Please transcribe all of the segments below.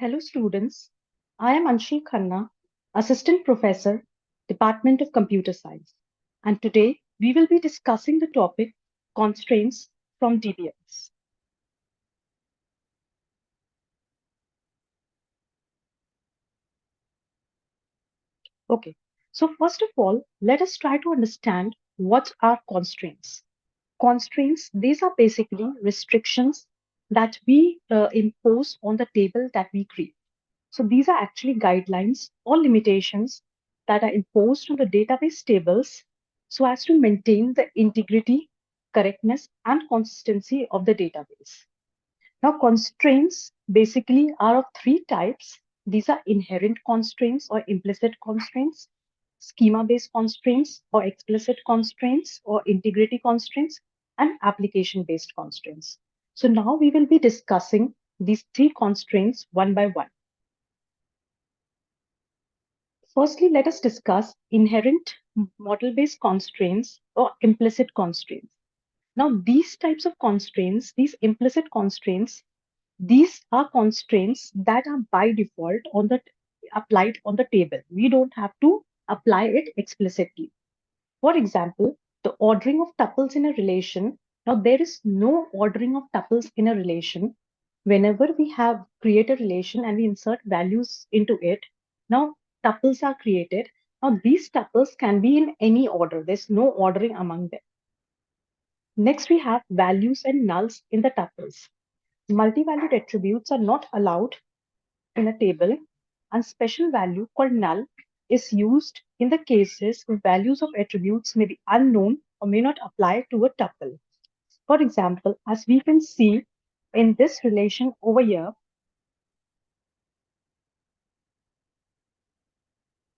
Hello students, I am Anshul Khanna, Assistant Professor, Department of Computer Science, and today we will be discussing the topic constraints from DBMS. Okay, so first of all, let us try to understand what are constraints. Constraints, these are basically restrictions that we impose on the table that we create. So these are actually guidelines or limitations that are imposed on the database tables so as to maintain the integrity, correctness, and consistency of the database. Now, constraints basically are of three types. These are inherent constraints or implicit constraints, schema-based constraints or explicit constraints or integrity constraints, and application-based constraints. So now we will be discussing these three constraints one by one. Firstly, let us discuss inherent model-based constraints or implicit constraints. Now, these types of constraints, these implicit constraints, these are constraints that are by default applied on the table. We don't have to apply it explicitly. For example, the ordering of tuples in a relation. Now, there is no ordering of tuples in a relation. Whenever we have create a relation and we insert values into it, now tuples are created. Now, these tuples can be in any order. There's no ordering among them. Next, we have values and nulls in the tuples. Multi-valued attributes are not allowed in a table, and special value called null is used in the cases where values of attributes may be unknown or may not apply to a tuple. For example, as we can see in this relation over here,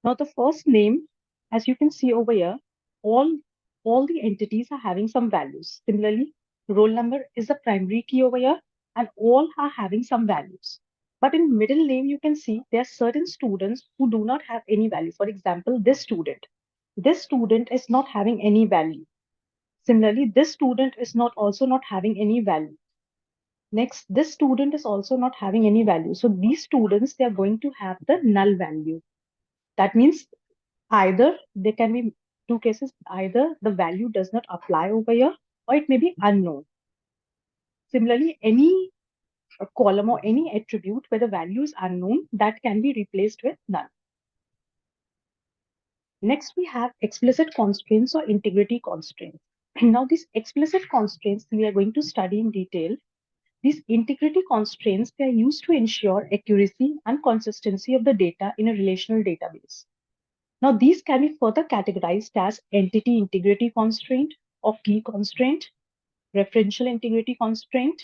now the first name, as you can see over here, all the entities are having some values. Similarly, roll number is the primary key over here, and all are having some values. But in middle name, you can see there are certain students who do not have any value. For example, this student. This student is not having any value. Similarly, this student is also not having any value. Next, this student is also not having any value. So these students, they are going to have the null value. That means either there can be two cases, either the value does not apply over here or it may be unknown. Similarly, any column or any attribute where the value is unknown, that can be replaced with none. Next, we have explicit constraints or integrity constraints. Now, these explicit constraints we are going to study in detail. These integrity constraints, they are used to ensure accuracy and consistency of the data in a relational database. Now, these can be further categorized as entity integrity constraint or key constraint, referential integrity constraint,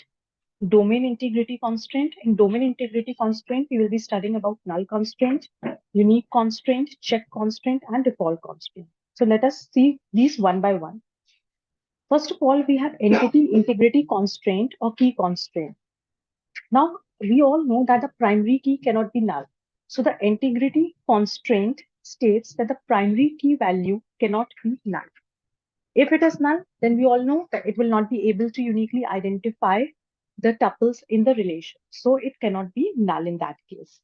domain integrity constraint. In domain integrity constraint, we will be studying about null constraint, unique constraint, check constraint, and default constraint. So let us see these one by one. First of all, we have entity integrity constraint or key constraint. Now, we all know that the primary key cannot be null. So the integrity constraint states that the primary key value cannot be null. If it is null, then we all know that it will not be able to uniquely identify the tuples in the relation. So it cannot be null in that case.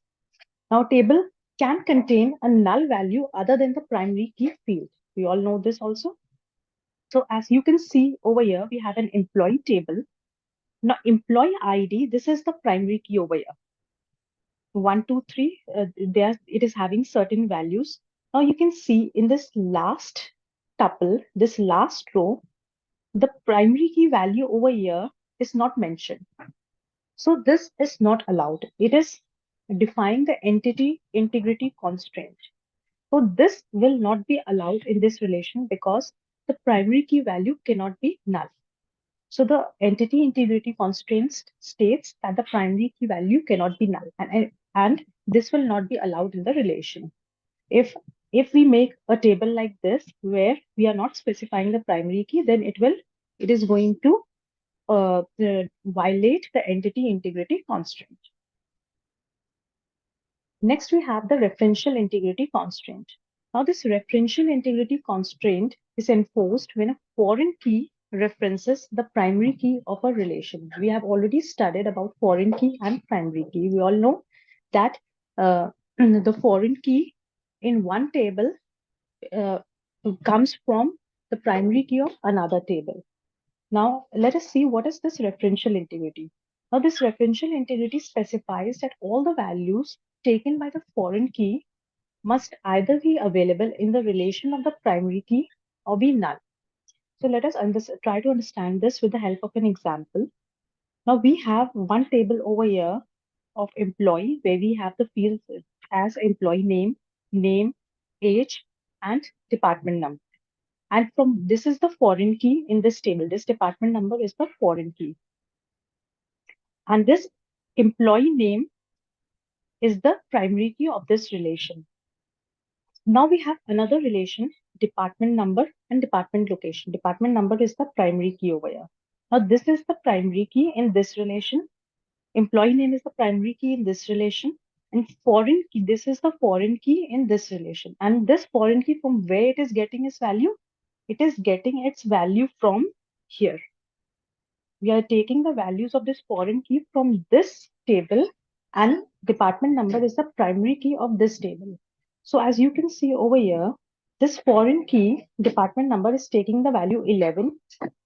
Now, table can contain a null value other than the primary key field. We all know this also. So as you can see over here, we have an employee table. Now, employee ID, this is the primary key over here. 1, 2, 3, it is having certain values. Now you can see in this last tuple, this last row, the primary key value over here is not mentioned. So this is not allowed. It is defying the entity integrity constraint. So this will not be allowed in this relation because the primary key value cannot be null. So the entity integrity constraint states that the primary key value cannot be null, and this will not be allowed in the relation. If we make a table like this where we are not specifying the primary key, then it is going to violate the entity integrity constraint. Next, we have the referential integrity constraint. Now, this referential integrity constraint is enforced when a foreign key references the primary key of a relation. We have already studied about foreign key and primary key. We all know that the foreign key in one table uh, comes from the primary key of another table. Now, let us see what is this referential integrity. Now, this referential integrity specifies that all the values taken by the foreign key must either be available in the relation of the primary key or be null. So let us try to understand this with the help of an example. Now we have one table over here of employee where we have the fields as employee name, age, and department number. And from this is the foreign key in this table. This department number is the foreign key. And this employee name is the primary key of this relation. Now we have another relation, department number and department location. Department number is the primary key over here. Now this is the primary key in this relation. Employee name is the primary key in this relation. And foreign key, this is the foreign key in this relation. And this foreign key, from where it is getting its value? It is getting its value from here. We are taking the values of this foreign key from this table, and department number is the primary key of this table. So as you can see over here, this foreign key department number is taking the value 11,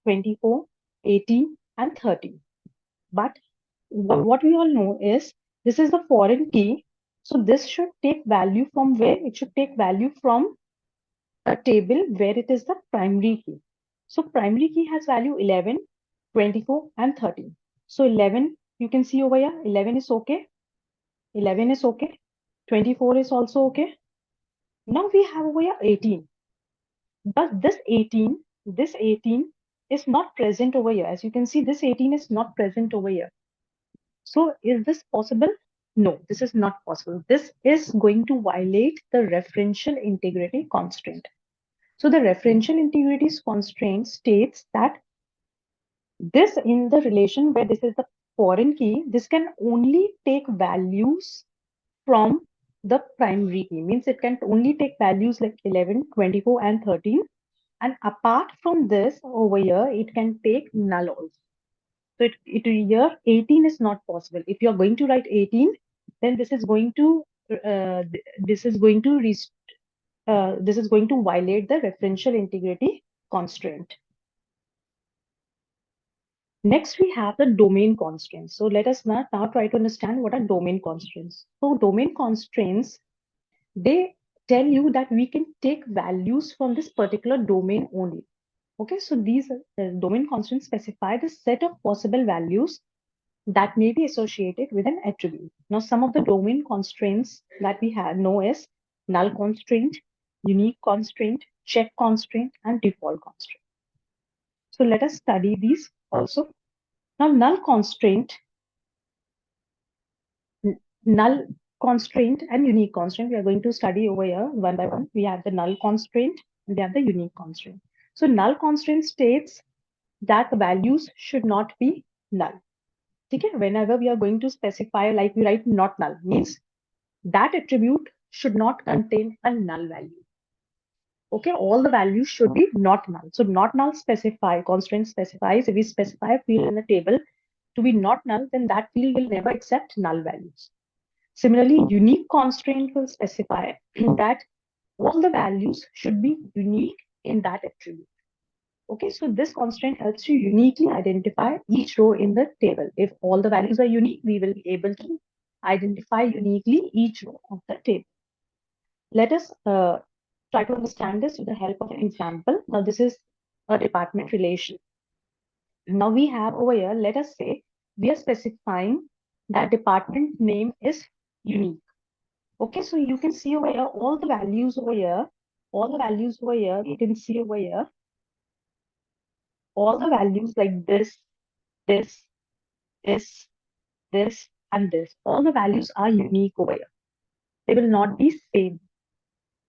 24, 18, and 30. But what we all know is this is the foreign key. So this should take value from where? It should take value from a table where it is the primary key. So primary key has value 11, 24, and 30. So 11, you can see over here, 11 is okay. 11 is okay. 24 is also okay. Now we have over here 18. But this 18 is not present over here. As you can see, this 18 is not present over here. So is this possible? No, this is not possible. This is going to violate the referential integrity constraint. So the referential integrity constraint states that this in the relation where this is the foreign key, this can only take values from the primary key. Means it can only take values like 11, 24, and 13. And apart from this over here, it can take null also. So here 18 is not possible. If you are going to write 18, then this is going to this is going to violate the referential integrity constraint. Next, we have the domain constraints. So let us now try to understand what are domain constraints. So domain constraints, they tell you that we can take values from this particular domain only. Okay, so these domain constraints specify the set of possible values that may be associated with an attribute. Now, some of the domain constraints that we know is null constraint, unique constraint, check constraint, and default constraint. So let us study these also. Now, null constraint and unique constraint, we are going to study over here one by one. We have the null constraint and we have the unique constraint. So null constraint states that the values should not be null. Okay, whenever we are going to specify, like we write not null, means that attribute should not contain a null value. Okay, all the values should be not null. So not null constraint specifies, if we specify a field in the table to be not null, then that field will never accept null values. Similarly, unique constraint will specify that all the values should be unique in that attribute. Okay, so this constraint helps you uniquely identify each row in the table. If all the values are unique, we will be able to identify uniquely each row of the table. Let us try to understand this with the help of an example. Now, this is a department relation. Now we have over here, let us say we are specifying that department name is unique. Okay, so you can see over here, all the values over here, you can see over here, all the values like this, this, and this, all the values are unique over here. They will not be same.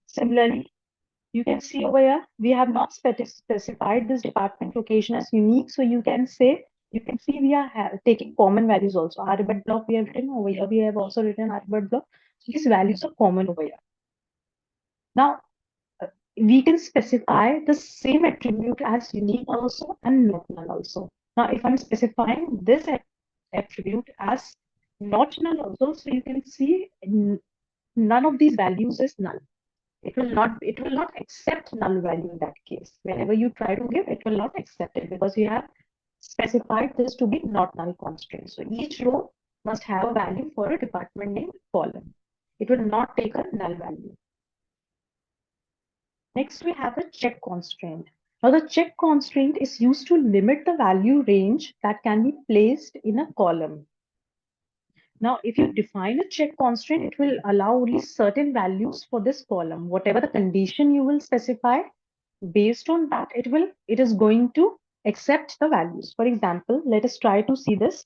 Similarly, you can see over here, we have not specified this department location as unique. So you can see we are taking common values also. ABES block we have written over here. We have also written ABES block. So these values are common over here. Now, we can specify the same attribute as unique also and not null also. Now, if I'm specifying this attribute as not null also. So you can see none of these values is null. It will not accept null value in that case. Whenever you try to give, it will not accept it because you have specified this to be not null constraint. So each row must have a value for a department name column. It will not take a null value. Next, we have a check constraint. Now, the check constraint is used to limit the value range that can be placed in a column. Now, if you define a check constraint, it will allow only certain values for this column. Whatever the condition you will specify, based on that, it is going to accept the values. For example, let us try to see this.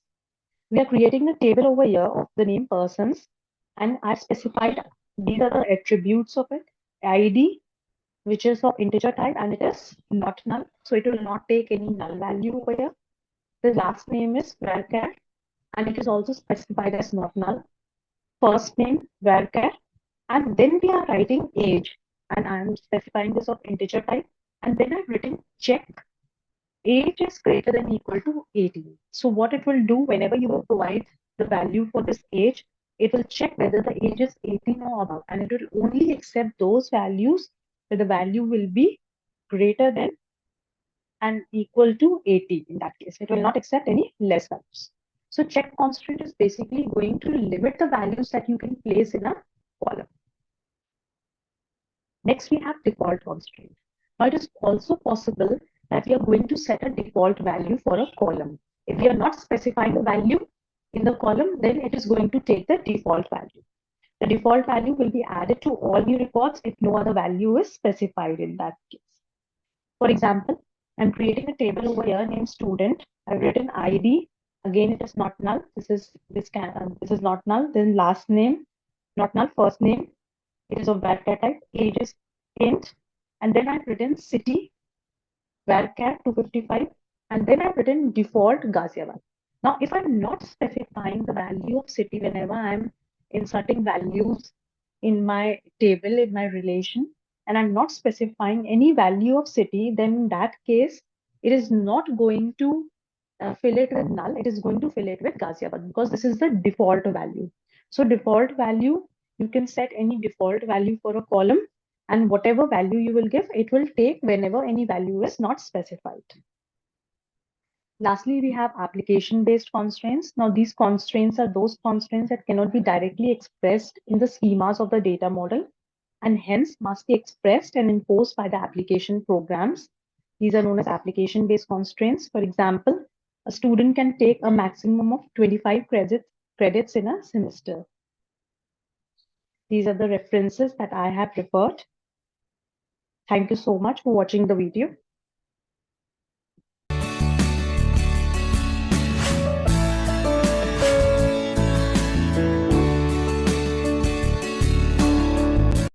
We are creating a table over here of the name persons, and I specified these are the attributes of it. ID, which is of integer type, and it is not null. So it will not take any null value over here. The last name is varchar, and it is also specified as not null. First name, varchar, and then we are writing age, and I am specifying this of integer type, and then I've written check age is greater than or equal to 18. So what it will do whenever you will provide the value for this age, it will check whether the age is 18 or above, and it will only accept those values where the value will be greater than and equal to 80 in that case. It will not accept any less values. So check constraint is basically going to limit the values that you can place in a column. Next, we have default constraint. Now, it is also possible that we are going to set a default value for a column. If we are not specifying the value in the column, then it is going to take the default value. The default value will be added to all the records if no other value is specified in that case. For example, I'm creating a table over here named student. I've written ID. Again, it is not null. This is not null. Then last name, not null. First name, it is of varchar type. Age is int. And then I've written city, varchar 255. And then I've written default Ghaziabad. Now, if I'm not specifying the value of city whenever I'm inserting values in my table, in my relation, and I'm not specifying any value of city, then in that case, it is not going to fill it with null. It is going to fill it with Ghaziabad because this is the default value. So default value, you can set any default value for a column, and whatever value you will give, it will take whenever any value is not specified. Lastly, we have application-based constraints. Now, these constraints are those constraints that cannot be directly expressed in the schemas of the data model and hence must be expressed and enforced by the application programs. These are known as application-based constraints. For example, a student can take a maximum of 25 credits in a semester. These are the references that I have referred. Thank you so much for watching the video.